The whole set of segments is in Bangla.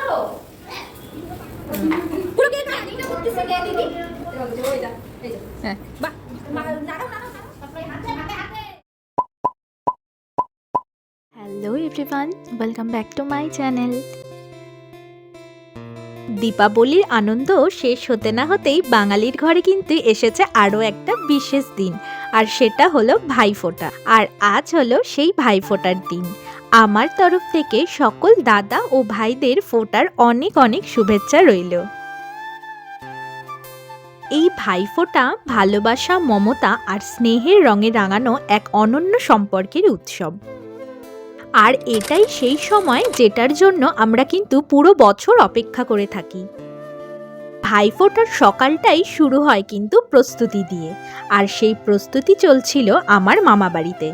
করো পুরো কে খায় এটা করতেছে কে দিদি ওই যা এই যে হ্যাঁ বাহ নাড়াও নাড়াও তারপরে হাতে হাতে হাতে। Hello everyone, welcome back to my channel. দীপাবলির আনন্দ শেষ হতে না হতেই বাঙালির ঘরে কিন্তু এসেছে আরও একটা বিশেষ দিন, আর সেটা হলো ভাইফোঁটা। আর আজ হলো সেই ভাইফোঁটার দিন। আমার তরফ থেকে সকল দাদা ও ভাইদের ফোঁটার অনেক অনেক শুভেচ্ছা রইল। এই ভাইফোঁটা ভালোবাসা, মমতা আর স্নেহের রঙে রাঙানো এক অনন্য সম্পর্কের উৎসব। আর এটাই সেই সময় যেটার জন্য আমরা কিন্তু পুরো বছর অপেক্ষা করে থাকি। ভাইফোঁটার সকালটাই শুরু হয় কিন্তু প্রস্তুতি দিয়ে, আর সেই প্রস্তুতি চলছিল আমার মামা বাড়িতে।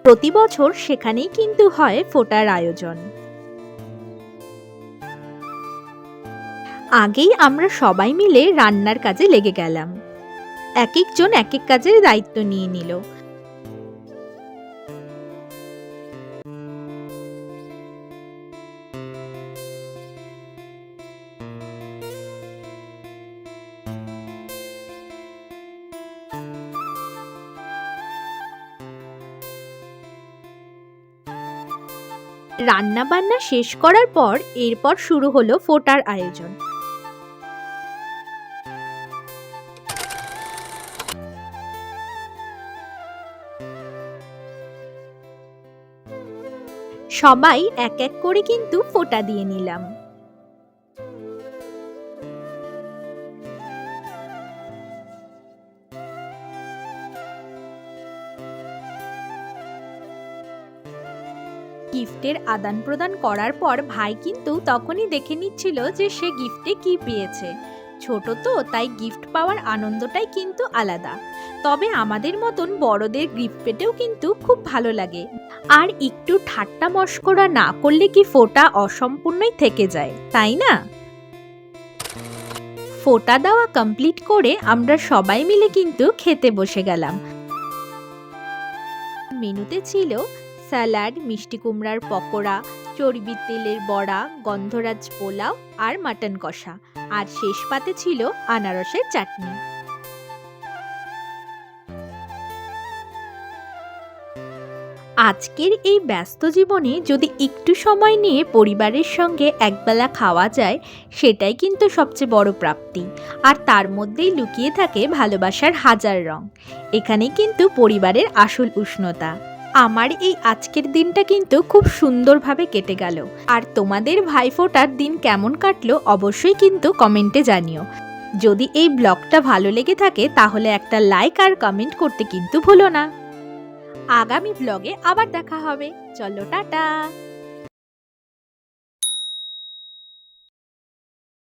প্রতি বছর সেখানেই কিন্তু হয় ফোঁটার আয়োজন। আগেই আমরা সবাই মিলে রান্নার কাজে লেগে গেলাম। এক একজন এক এক কাজের দায়িত্ব নিয়ে নিল। রান্না বান্না শেষ করার পর এরপর শুরু হলো ফোঁটার আয়োজন। সবাই এক এক করে কিন্তু ফোঁটা দিয়ে নিলাম। গিফটের আদান প্রদান করার পর ভাই কিন্তু তখনই দেখে নিচ্ছিল যে সে গিফটে কি পেয়েছে। ছোট তো, তাই গিফট পাওয়ার আনন্দটাই কিন্তু আলাদা। তবে আমাদের মতন বড়দের গিফট পেতেও কিন্তু খুব ভালো লাগে। আর একটু ঠাট্টা মশকরা না করলে কি ফোঁটা অসম্পূর্ণই থেকে যায়, তাই না? ফোঁটা দেওয়া কমপ্লিট করে আমরা সবাই মিলে কিন্তু খেতে বসে গেলাম। মেনুতে ছিল স্যালাড, মিষ্টি কুমড়ার পকোড়া, চর্বির তেলের বড়া, গন্ধরাজ পোলাও আর মাটন কষা, আর শেষ পাতে ছিল আনারসের চাটনি। আজকের এই ব্যস্ত জীবনে যদি একটু সময় নিয়ে পরিবারের সঙ্গে একবেলা খাওয়া যায়, সেটাই কিন্তু সবচেয়ে বড় প্রাপ্তি। আর তার মধ্যেই লুকিয়ে থাকে ভালোবাসার হাজার রং। এখানেই কিন্তু পরিবারের আসল উষ্ণতা। আমার এই আজকের দিনটা কিন্তু খুব সুন্দরভাবে কেটে গেল। আর তোমাদের ভাইফোঁটার দিন কেমন কাটলো অবশ্যই কিন্তু কমেন্টে জানিও। যদি এই ব্লগটা ভালো লেগে থাকে তাহলে একটা লাইক আর কমেন্ট করতে কিন্তু ভুলো না। আগামী ব্লগে আবার দেখা হবে। চলো টাটা।